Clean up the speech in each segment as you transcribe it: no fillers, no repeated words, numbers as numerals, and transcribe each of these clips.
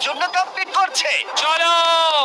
জন্য কম্পিট করছে। চলো।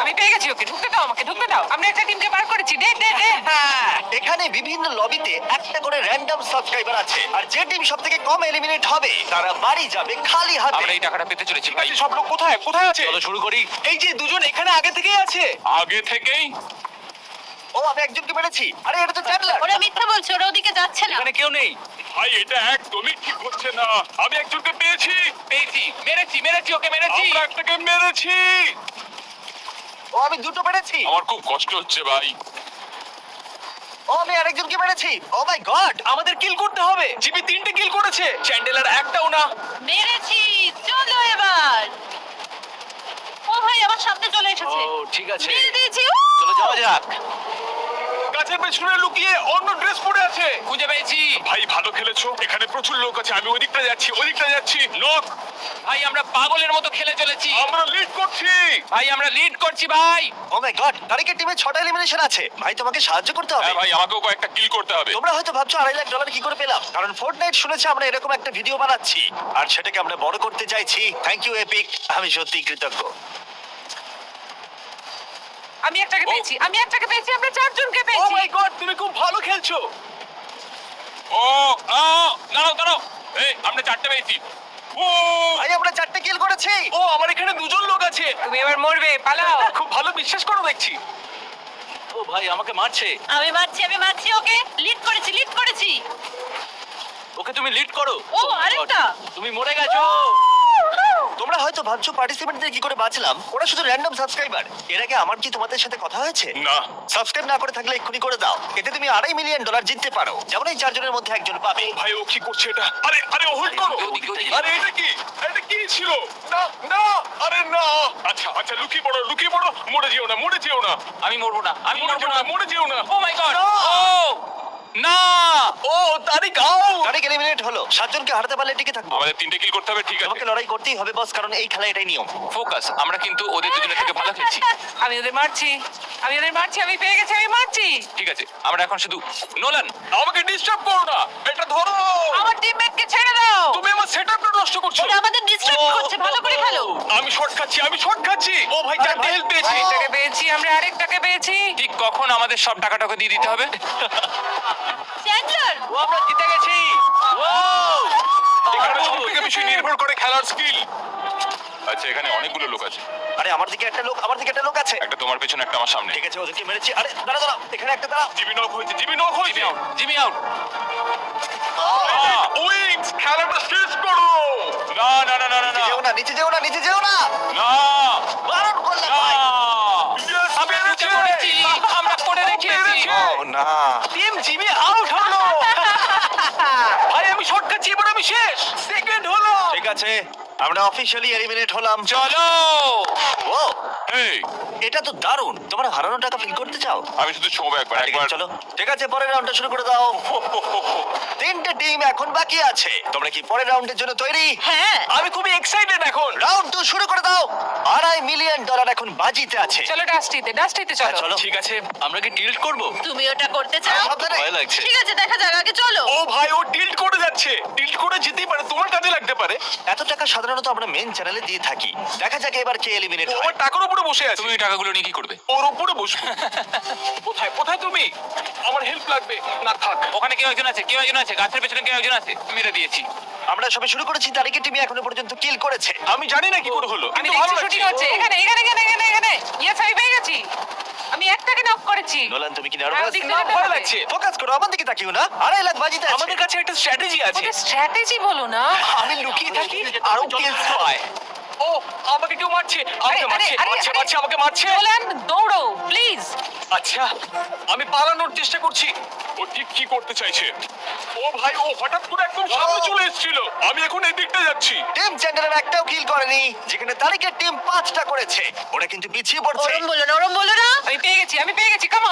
আমি পেয়ে গেছি ওকে, ঢুকতে দাও আমাকে, ঢুকতে দাও। আমরা একটা টিমকে বার করেছি। দে দে দে। হ্যাঁ, এখানে বিভিন্ন লবিতে একটা করে র্যান্ডম সাবস্ক্রাইবার আছে, আর যে টিম সবথেকে কম এলিমিনেট হবে তারা বাড়ি যাবে খালি হাতে। আমরা এই টাকাটা পেতে চলেছি ভাই। সব লোক কোথায় কোথায় আছে? চলো শুরু করি। এই যে দুজন এখানে আগে থেকেই আছে। আগে থেকেই? ও, আমি একজনকে মেরেছি। আরে এটা তো চ্যান্ডলার। ওরা মিথ্যা বলছে, ওরা ওদিকে যাচ্ছে না। এখানে কেউ নেই। ভাই এটা একদমই ঠিক হচ্ছে না। আমি একজনকে পেয়েছি। পেয়েছি, মেরেছি ওকে মেরেছি। আমরা একটাকে মেরেছি। ও, আমি দুটো মেরেছি। আমার খুব কষ্ট হচ্ছে ভাই। ও, আমি আরেকজনকে মেরেছি। ও মাই গড। আমাদের কিল করতে হবে। জিবি 3টে কিল করেছে, চ্যান্ডেলার একটাও না। মেরেছি, চলো এবার। ও ভাই আমার সামনে চলে এসেছে। ঠিক আছে, মেরে দিয়েছি। চলো যাওয়া যাক। গাছের পেছনে লুকিয়ে অন্য ড্রেস পরে আছে। খুঁজে পেয়েছি। ভাই ভালো খেলেছো। এখানে প্রচুর লোক আছে। আমি ওদিকটা যাচ্ছি। নক। ভাই আমরা পাগলের মতো খেলে চলেছি। আমরা লিড করছি। ভাই আমরা লিড করছি ভাই। ও মাই গড, তারিখের টিমে 6টা এলিমিনেশন আছে। ভাই তোমাকে সাহায্য করতে হবে। হ্যাঁ ভাই, আমাকেও কয়েকটা কিল করতে হবে। তোমরা হয়তো ভাবছো $2.5 লাখ কি করে পেলাম, কারণ ফোর্টনাইট শুনেছে আমরা এরকম একটা ভিডিও বানাচ্ছি আর সেটাকে আমরা বড় করতে চাইছি। থ্যাংক ইউ এপিক, আমি সত্যিই কৃতজ্ঞ। আমি একটাকে পেয়েছি, আমি একটাকে পেয়েছি। আমরা 4 জনকে ও পেয়েছি। মাই গড, তুমি খুব ভালো খেলছো। ও দাঁড়াও। এই আমরা 4টে পেয়েছি। ও ভাই আমরা 4টে কিল করেছি। ও আমার এখানে দুজন লোক আছে। তুমি এবার মরবে, পালাও। খুব ভালো বিশ্বাস করো দেখছি। ও ভাই আমাকে মারছে। আমি মারছি ওকে। লিড করেছি। ওকে তুমি লিড করো। ও আরেকটা। তুমি মরে গেছো। তোমরা হয়তো ভাবছো পার্টিসিপেন্টদের কি করে বাঁচলাম, ওরা শুধু র্যান্ডম সাবস্ক্রাইবার। এর আগে আমার কি তোমাদের সাথে কথা হয়েছে? না। সাবস্ক্রাইব না করে থাকলে এক্ষুনি করে দাও। এতে তুমি $2.5 মিলিয়ন জিততে পারো, যেমন এই 4 জনের মধ্যে একজন পাবে। ভাই ও কি করছে এটা? আরে ও হোল্ড করো। ওদিকে। আরে এটা কি ছিল? না আরে না। আচ্ছা লুকিয়ে পড়ো। মরে যেও না। আমি মরবো না, আমি মরবো না। মরে যেও না। ও মাই গড। ও না। ও তারিক আউট। তারিখ এলিমিনেট হলো। 7 জনকে হারাতে পারলে টিকে থাকবো। আমাদের 3টে কিল করতে হবে, ঠিক আছে? তোমাকে লড়াই করতেই হবে বস, কারণ এই খেলা এটাই নিয়ম। ফোকাস। আমরা কিন্তু ওদের দুজনের থেকে ভালো খেলছি। আমি ওদের মারছি, আমি পেয়ে গেছি, আমি মারছি। ঠিক আছে, আমরা এখন শুধু নোলান। আমাকে ডিস্টার্ব করো না। এটা ধরো। আমার টিমমেটকে ছেড়ে দাও। তুমি আমার সেটআপটা নষ্ট করছো। ওরা আমাদের ডিস্ট্রাক্ট করছে, ভালো করে খেলো। আমি শর্ট খাচ্ছি। ও ভাই 4টে হেল্প পেয়েছি। একটাকে পেয়েছি, আমরা আরেকটাকে পেয়েছি। ঠিক কখন আমাদের সব টাকাটাকে দিয়ে দিতে হবে? চ্যান্ডলার, ও আমরা জিতে গেছি। ও এখানে সবথেকে বেশি নির্ভর করে খেলার স্কিল। আচ্ছা এখানে অনেকগুলো লোক আছে। আরে আমার দিকে একটা লোক আছে। একটা তোমার পেছনে, একটা আমার সামনে। ঠিক আছে, ওদেরকে মেরেছি। আরে দাঁড়াও, এখানে একটা দাঁড়াও। জিমি নক হয়েছে। Jimmy out. উইংস, খেলাটা শেষ করো। না। নিচে যেও না। না। বারণ করলাম ভাই। Yes, আমি পেরেছে। করেছি, আমরা করে দেখিয়েছি। ও না। টিম জিমি আউট হলো। ভাই আমি শর্ট খাচ্ছি, এবার আমি শেষ। সেকেন্ড হলো। ঠিক আছে, আমরা অফিশিয়ালি এলিমিনেট হলাম। চলো। ও, এই, এটা তো দারুণ। তোমরা হারানো টাকা ফিল করতে চাও? আমি শুধু ছোঁবো একবার। ঠিক আছে, চলো। ঠিক আছে, পরের রাউন্ডটা শুরু করে দাও। 3টে টিম এখন বাকি আছে। তোমরা কি পরের রাউন্ডের জন্য তৈরি? হ্যাঁ আমি খুবই এক্সাইটেড এখন। রাউন্ড 2 শুরু করে দাও। $2.5 মিলিয়ন এখন বাজিতে আছে। চলো ডাস্টিতে হ্যাঁ, চলো। চলো। ঠিক আছে, আমরা কি টিল্ট করব? তুমি ওটা করতে চাও? সাবধানে। ভয় লাগছে। ঠিক আছে, দেখা যাক, আগে চলো। ও ভাই ও টিল্ট করে যাচ্ছে। টিল্ট করে যেতেই পারে, তোমার কাজে লাগতে পারে। এত টাকা সাধারণত আমরা মেন চ্যানেলে দিয়ে থাকি। দেখা যাক এবার কে এলিমিনেট ও হয়। আমার টাকার উপরে বসে আছে। তুমি ওই টাকাগুলো নিয়ে কি করবে? ওর উপরে বসবো। কোথায় তুমি? আমার হেল্প লাগবে। না থাক। ওখানে কেউ একজন আছে, গাছের পেছনে কেউ একজন আছে। মেরে দিয়েছি। আমরা সবে শুরু করেছি, তারিখের টিম এখনো পর্যন্ত কিল করেছে। আমি জানি না কি করে হলো, আমি কিন্তু ভালো দেখছি লাগছে। শুটিং হচ্ছে। এখানে। ইয়েস, আমি পেয়ে গেছি। আমি একটাকে নক করেছি। নোলান, তুমি কি হ্যাঁ, নার্ভাস? ওদিকে না, যেতে ভয় হবে। লাগছে। ফোকাস করো, আমার দিকে তাকিও না। $2.5 লাখ বাজিতে আছে। আমাদের কাছে একটা স্ট্র্যাটেজি আছে। ওকে স্ট্র্যাটেজি বলো না। আমি লুকিয়ে থাকি, আরো আরো kills kills পায়। ও আমাকে কেউ মারছে। আমাকে মারছে। নোলান, দৌড়ো প্লিজ। আচ্ছা, আমি পালানোর চেষ্টা করছি। ও ঠিক কি করতে চাইছে? ও ভাই ও হঠাৎ করে একদম সামনে চলে এসেছিল। আমি এখন এই দিকটা যাচ্ছি। টিম চ্যান্ডেলার একটাও কিল করেনি, যেখানে তারিখের টিম 5টা করেছে। ওরা কিন্তু পিছিয়ে পড়ছে। ওরম বলো না। আমি পেয়ে গেছি। Come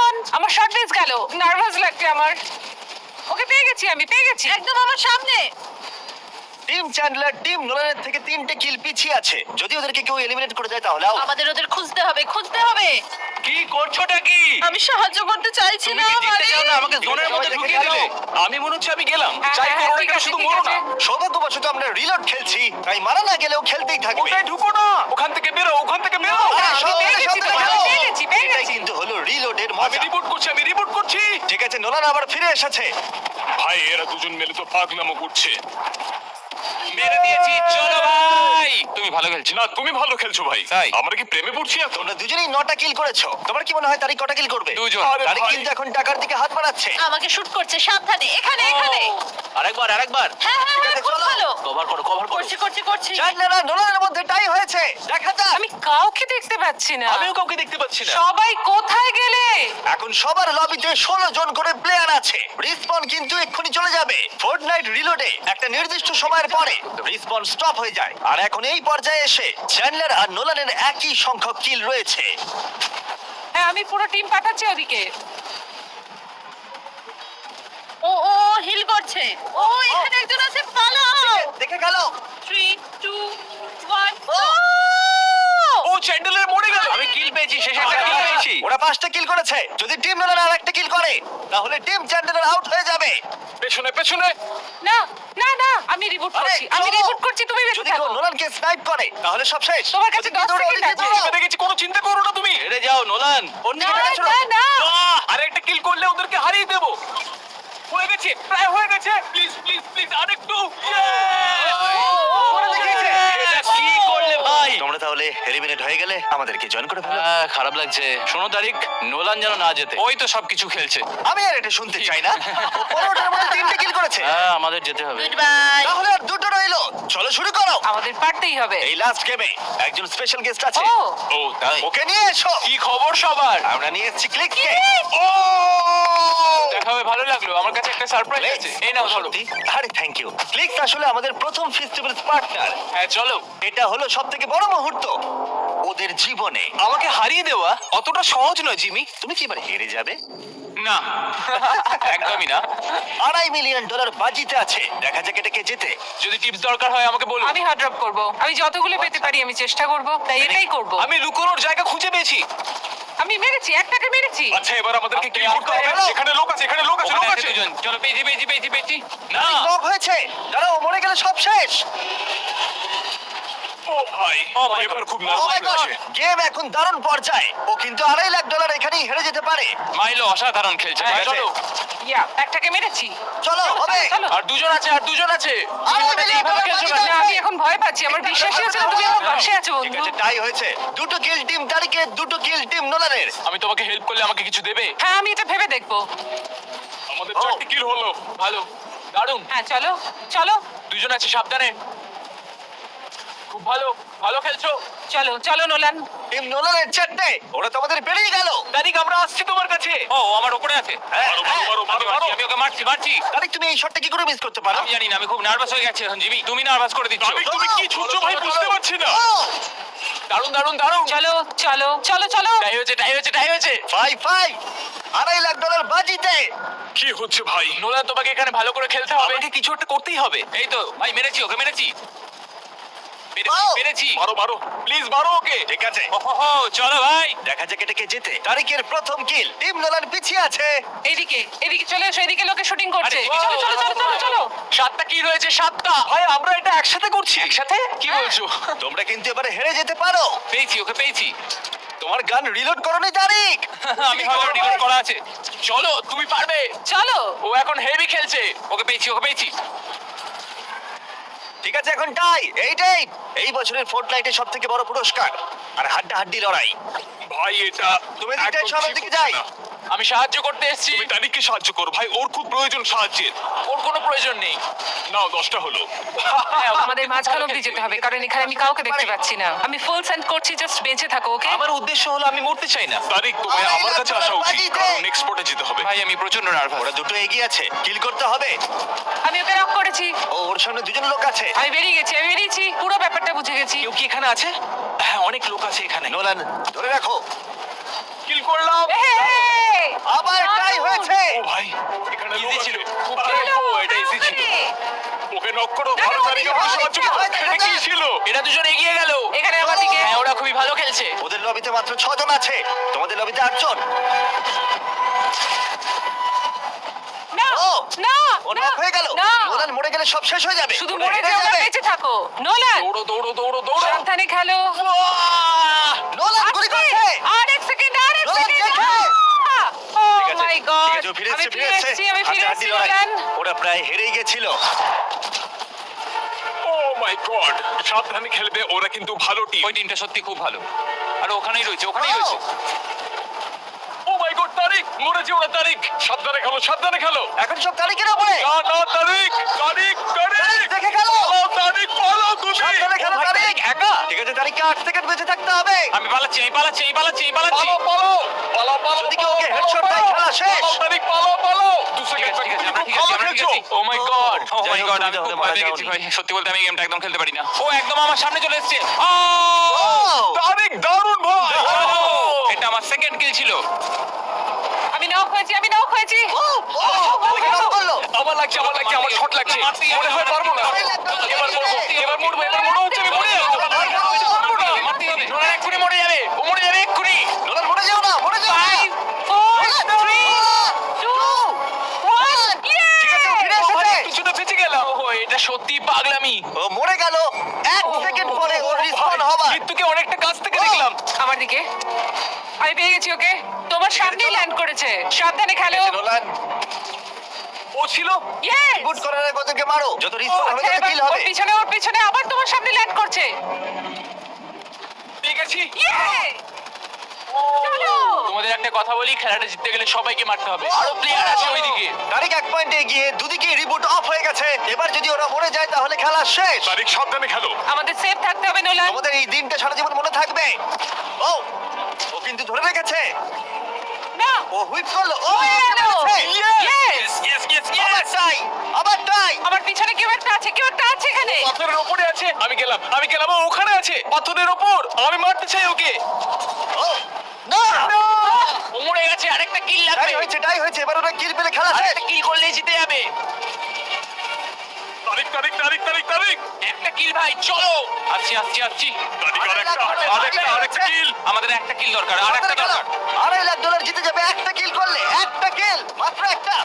on. আমার শর্ট মিস গেল। নার্ভাস লাগছে আমার। ওকে পেয়ে গেছি। একদম আমার সামনে। টিম চ্যান্ডলার টিম নোলানের থেকে 3টে কিল পিছিয়ে আছে। যদি ওদেরকে কেউ এলিমিনেট করে দেয় তাহলে out। আমাদের ওদের খুঁজতে হবে। কি করছোটা কি? আমি সাহায্য করতে চাইছি তুমি না কি জিততে চাও না? আমাকে ঠিক জোনের আছে, মধ্যে সবাই ঢুকিয়ে দেখে দিলে। গেলো। আমি মনে হচ্ছে আমি গেলাম। হ্যাঁ, যাই হ্যাঁ, করো ঠিক না, আছে, শুধু ঠিক মরো আছে। না। সৌভাগ্যবশত আমরা রিলোড খেলছি, তাই মারা না গেলেও খেলতেই থাকবে। ওটাই ঢুকো না। ওখান থেকে বেরো, ওখান থেকে বেরো। আরে, আমি সব পেয়ে থেকে গেছি তো, সামনে আমি গেলো। পেয়ে গেছি, পেয়ে এটাই গেছি। কিন্তু হলো রিলোডের আমি মজা। রিপোর্ট করছি, আমি রিপোর্ট করছি। ঠিক আছে, নোলান আবার ফিরে এসেছে। ভাই এরা দুজন মিলে তো পাগলামো করছে। মেরে দিয়েছি, চলো ভাই। তুমি ভালো খেলছো। না তুমি ভালো খেলছো ভাই। তাই? আমরা কি প্রেমে পড়ছি এখন? তোমরা দুজনেই 9টা কিল করেছো। তোমার কি মনে হয় তারিক কটা কিল করবে? দুজন। আরে তারিক ভাই। কিন্তু এখন টাকার দিকে হাত বাড়াচ্ছে। আমাকে শুট করছে, সাবধানে। এখানে এখানে। আরেকবার, আরেকবার। হ্যাঁ হ্যাঁ হ্যাঁ, খুব চলো। ভালো। কভার করো, কভার করো। করছি করছি করছি। চ্যান্ডলার আর নোলানের মধ্যে টাই হয়েছে। দেখা যাক। আমি কাউকে দেখতে পাচ্ছি না। আমিও কাউকে দেখতে পাচ্ছি না। সবাই কোথায় গেলে? এখন সবার লবিতে 16 জন করে প্লেয়ার আছে। রিসপন কিন্তু এক্ষুনি চলে যাবে। ফোর্টনাইট রিলোডে একটা নির্দিষ্ট সময়ের পরে রিসপন স্টপ হয়ে যায়। আর এখন এই পর্যায়ে এসে চ্যান্ডলার আর নোলানের একই সংখ্যক কিল রয়েছে। হ্যাঁ, আমি পুরো টিম পাঠাচ্ছি ওদিকে। ও ও হিল করছে। ও এখানে একজন আছে, পালাও। দেখে গেল। 3 2 1 ও চ্যান্ডেলের মরে গেল। আমি কিল পেয়েছি, শেষে একটা কিল পেয়েছি। ওরা 5টা কিল করেছে। যদি টিম নোলান আর একটা কিল করে তাহলে টিম চ্যান্ডলার আউট হয়ে যাবে। পেছনে পেছনে। না না না, আমি রিপোর্ট আরে, করছি, আমি চলো। রিপোর্ট করছি, তুমি বেঁচে যদি থাকো। কেউ নোলানকে স্নাইপ করে তাহলে সব শেষ। তোমার কাছে ওদিকে 10 দৌড়ো, সেকেন্ড ওদিকে আছে। দৌড়ো। পেরে গেছি, কোনো চিন্তা করো না তুমি। হেরে যাও নোলান। অন্য না দিকে দেখছো না না, আরেকটা কিল করলে ওদেরকে হারিয়ে দেবো। হয়ে গেছে, প্রায় হয়ে গেছে। প্লিজ প্লিজ প্লিজ আরেকটু। ওরা দেখিয়েছে। এটা কি করলে ভাই? তোমরা তাহলে এলিমিনেট হয়ে গেলে আমাদেরকে জয়েন করে ফেলো। খারাপ লাগছে। শোনো তারিক, নোলান যেন না যেতে। ওই তো সবকিছু খেলছে। আমি আর এটা শুনতে চাই না। ও 15টার মধ্যে 3টে কিল করেছে। হ্যাঁ, আমাদের যেতে হবে। Good bye. তাহলে আর দুটো রইলো। চলো শুরু করো। আমাদের পারতেই হবে। এই লাস্ট গেমে একজন স্পেশাল গেস্ট আছে। ও ও তাই? ওকে নিয়ে এসো। কি খবর সবার? আমরা নিয়ে এসেছি ক্লিককে। ও দেখা হবে, ভালো লাগলো। আমার কাছে একটা সারপ্রাইজ আছে। এই নাও ধরো। আরে থ্যাংক ইউ। ক্লিকস আসলে আমাদের প্রথম ফেস্টিভ্যাল পার্টনার। হ্যাঁ চলো। এটা হলো সবথেকে বড় মুহূর্ত ওদের জীবনে। আমাকে হারিয়ে দেওয়া অতটা সহজ নয় জিমি। তুমি কি এবার হেরে যাবে? না, একদমই না। $2.5 মিলিয়ন বাজিতে আছে। দেখা যাক এটা কে জেতে। যদি টিপস দরকার হয় আমাকে বলো। আমি হার্ড ড্রপ করব। আমি যতগুলো পেতে পারি আমি চেষ্টা করব, তাই এটাই করব। আমি লুকোনোর জায়গা খুঁজে পেয়েছি। আমি মেরেছি, একটাকে মেরেছি। আচ্ছা এবার আমাদেরকে কি করতে হবে? হ্যালো। এখানে লোক আছে, এখানে লোক আছে, লোক ওখানে আছে। আছে দুজন। চলো, পেয়েছি পেয়েছি পেয়েছি পেয়েছি। না, নক হয়েছে। দাঁড়াও, ও মরে গেলে সব শেষ। ও ভাই, Oh my এবার God. খুব ও নার্ভাস মাই গড, লাগছে। গেম এখন দারুণ পর্যায়ে। ও কিন্তু $2.5 লাখ এখানেই হেরে যেতে পারে। মাইলো অসাধারণ খেলছে। হ্যাঁ, ভাই, চলো। ইয়া, একটাকে মেরেছি। চলো হবে। চলো। আর দুজন আছে, আর দুজন আছে। $2.5 মিলিয়ন এইভাবে খেলছো বাজিতে না, আছে। আমি এখন ভয় পাচ্ছি। আমার বিশ্বাসই হচ্ছে না তুমি আমার পাশে আছো, ঠিক বন্ধু। আছে, টাই হয়েছে। 2টো কিল টিম তারিকের, 2টো কিল টিম নোলানের। আমি তোমাকে হেল্প করলে আমাকে কিছু দেবে? হ্যাঁ, আমি এটা ভেবে দেখবো। আমাদের ও। 4টি কিল হলো। ভালো, দারুণ। হ্যাঁ, চলো চলো দুজন আছে, সাবধানে। খুব ভালো, ভালো খেলছো। চলো চলো নোলান। টিম নোলানের 4টে। ওরা তো আমাদের পেরিয়ে গেল। তারিক, আমরা আসছি তোমার কাছে। ও, ও আমার উপরে আছে। হ্যাঁ, মারো মারো মারো মারো মারো। আমি ওকে মারছি মারছি। তারিক তুমি এই শটটা কি করে মিস করতে পারো? আমি জানি না, আমি খুব নার্ভাস হয়ে গেছি এখন জিমি। তুমি নার্ভাস করে দিচ্ছ। তারিক, তুমি কি ছুটছো ভাই বুঝতে পারছি না। ও দারুণ দারুণ দারুণ। চলো চলো চলো চলো। টাই হয়েছে, টাই হয়েছে, টাই হয়েছে। 5-5, $2.5 লাখ বাজিতে। কি হচ্ছে ভাই? নোলান, তোমাকে এখানে ভালো করে খেলতে হবে। আমাকে কিছু একটা করতেই হবে। এই তো ভাই, মেরেছি ওকে, মেরেছি ও! মেরেছি। মারো মারো, প্লিজ মারো ওকে। ঠিক আছে, ওহো, চলো ভাই। দেখা যাক এটা কে জেতে। তারিকের প্রথম কিল। টিম নোলান পিছিয়ে আছে। এদিকে এদিকে চলে এসো, এদিকে লোকে শুটিং করছে। আরে, চলো চলো চলো চলো চলো। 7টা কি রয়েছে? 7টা। ভাই, আমরা এটা একসাথে করছি। একসাথে? কি বলছো? তোমরা কিন্তু এবারে হেরে যেতে পারো। পেয়েছি ওকে, পেয়েছি। তোমার গান রিলোড করোনি তারিক। আমি ভালো রিলোড করা আছে। চলো, তুমি পারবে। চলো। ও এখন হেভি খেলছে। ওকে পেয়েছি, ওকে পেয়েছি। ঠিক আছে, এখন টাই। এইটাই এই বছরের ফোর্টনাইটের সবথেকে বড় পুরস্কার আর হাড্ডাহাড্ডি লড়াই। ভাই এটা তুমি দিকটাই একদম সব ঠিক দিকে হচ্ছে যাই। না। আমি সাহায্য করতে এসেছি। তুমি তারিখকে সাহায্য করো ভাই, ওর খুব প্রয়োজন সাহায্যের। ওর কোনো প্রয়োজন নেই। নাও 10টা হলো। হ্যাঁ, আমাদের মাঝখান অব্দি যেতে হবে, কারণ এখানে আমি কাউকে দেখতে পাচ্ছি না। আমি ফুল সেন্ড করছি, জাস্ট বেঁচে থাকো, ওকে? আমার উদ্দেশ্য হলো আমি মরতে চাই না। তারিখ তোমায় আরে, আমার কাছে আসা উচিত, বাজিতে। কারণ নেক্সট স্পটে যেতে হবে। ভাই আমি প্রচন্ড নার্ভাস। ওরা দুটো এগিয়ে আছে, কিল করতে হবে। আমি ওকে নক করেছি। ও, ওর সামনে দুজন লোক আছে। আমি বেরিয়ে গেছি, আমি বেরিয়েছি, পুরো ব্যাপারটা বুঝে গেছি। কেউ কি এখানে আছে? হ্যাঁ, অনেক লোক আছে এখানে। নোলান ধরে রাখো। কিল করলাম। এই! আবার টাই হয়েছে। ও ভাই, এখানে লোক ইজি আছে। ছিল। খুব আরে, ভালো। ও, এটা ইজি ছিল। ওকে নক করো, দেখো, ভালো তারিখে ওদিকে, আমার সাহায্য করো। ওদিকে, এটা কি ছিল? এরা দুজন এগিয়ে গেল। এখানে আমার দিকে। হ্যাঁ, ওরা খুবই ভালো খেলছে। গেছে। ওদের লবিতে মাত্র 6 জন আছে, তোমাদের লবিতে 8 জন। না ও না ও নক হয়ে গেল। না নোলান মরে গেলে সব শেষ হয়ে যাবে। শুধু ওরা মরে হেরে যাও আর যাবে। বেঁচে থাকো। নোলান দৌড়ো দৌড়ো দৌড়ো দৌড়ো সাবধানে খেলো। নোলান গুলি করছে। আর এক সেকেন্ড নোলান দেখে। ও ঠিক আছে, মাই ঠিক গড আছে, ও ফিরে আমি এসেছে, ফিরে ফিরে এসেছে। এসেছি আমি ফিরে হাড্ডাহাড্ডি এসেছি লড়াই। নোলান। ওরা প্রায় হেরেই গেছিল। ও মাই গড, সাবধানে খেলবে, ওরা কিন্তু ভালো টিম। ওই টিমটা সত্যি খুব ভালো। আর ওখানেই রয়েছে, ওখানেই রয়েছে। ও মাই গড, তারিক মরে যেও না তারিক। সাবধানে খেলো, সাবধানে খেলো। এখন সব তারিখের উপরে। না না তারিক, তারিক, তারিক দেখে খেলো। পালাও, তারিক পালাও তুমি। সাবধানে খেলো ও ভাই, তারিক। তারিক একা? ঠিক আছে, তারিখকে 8 সেকেন্ড বেঁচে থাকতে হবে। আমি পালাচ্ছি, আমি পালাচ্ছি, আমি পালাচ্ছি, আমি পালাচ্ছি। পালাও, পালাও, পালাও, পালাও, যদি কেউ ওকে headshot দেয়, খেলা শেষ। পালাও, তারিক পালাও, পালাও। 2 ঠিক সেকেন্ড আছে, ঠিক আছে, বাকি, আমরা তুমি ঠিক খুব আছি, ভালো আমরা ঠিক খেলছো। আছি। ও মাই গড, ও যাই মাই হোক, গড, তুমি আমি তাহলে খুব মারা ভয় পেয়ে গেছি যাওনি। ভাই। সত্যি বলতে আমি এই গেমটা একদম খেলতে পারি না। ও একদম আমার সামনে চলে এসেছে। ও তারিক দারুণ ভাই। এটা আমার সেকেন্ড কিল ছিল। আমি নক হয়েছি আমি নক হয়েছি ও তারিখকে knock করলো। আমার লাগছে, আমার লাগছে, আমার শট লাগছে। মনে হয় পারবো না। এবার মরবো, এবার মরবো, এবার মনে হচ্ছে আমি মরে যাবো। মারতেই হবে। নোলান এক্ষুনি মরে যাবে, ও মরে যাবে এক্ষুনি। নোলান মরে যেও না, মরে যেও না। 5 4 3 2 1 ঠিক আছে, ও ফিরে এসেছে। কিছুটা বেঁচে গেলাম। ওহো, এটা সত্যি পাগলামি। ও মরে গেল 1 সেকেন্ড পরে ওর রিসপন হবার। মৃত্যুকে অনেকটা কাছ থেকে দেখলাম। আমার দিকে আমি পেয়ে গেছি ওকে তোমার সামনেই ল্যান্ড করেছে সাবধানে খেলো নোলান ও ছিল। ইয়েস বুট করার আগে ওদেরকে মারো, যত রিসপন হবে তত কিল হবে। ওর পিছনে আবার তোমার সামনে ল্যান্ড করছে পেয়ে গেছি। ইয়ে চলো তোমাদের একটা কথা বলি, খেলাটা জিততে গেলে সবাইকে মারতে হবে। আরো প্লেয়ার আছে ওইদিকে। তারিখ 1 পয়েন্টে গিয়ে দুদিকে রিবুট অফ হয়ে গেছে। এবার যদি ওরা মরে যায় তাহলে খেলা শেষ। তারিক সাবধানে খেলো। আমাদের সেফ থাকতে হবে নোলান তোমাদের এই দিনটা সারা জীবন মনে থাকবে। ও ও কিন্তু ধরে রেখেছে। না ও হুইপ করলো। ও হয়ে গেল ইয়েস ইয়েস ইয়েস আবার টাই, আবার টাই। আমার পিছনে কেউ একটা আছে এখানে পাথরের ওপরে আছে। আমি গেলাম, আমি গেলাম। ও ওখানে আছে, পাথরের ওপর। আমি মারতে চাই ওকে। ও না, ও মরে গেছে, আরেকটা কিল লাগবে। টাই হয়েছে। এবার ওরা কিল পেলে খেলা শেষ। আরেকটা কিল করলেই জিতে যাবে। তারিক, তারিক, তারিক, তারিক, তারিক। একটা কিল ভাই, চলো। আসছি আসছি আসছি। তারিক আরেকটা কিল। আমাদের একটা কিল দরকার, আর একটা দরকার। $2.5 লাখ জিতে যাবে একটা কিল করলে। একটা কিল, মাত্র একটা।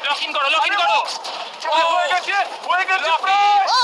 লক ইন করো, লক ইন করো। হয়ে গেছে, হয়ে গেছে প্রায়। ও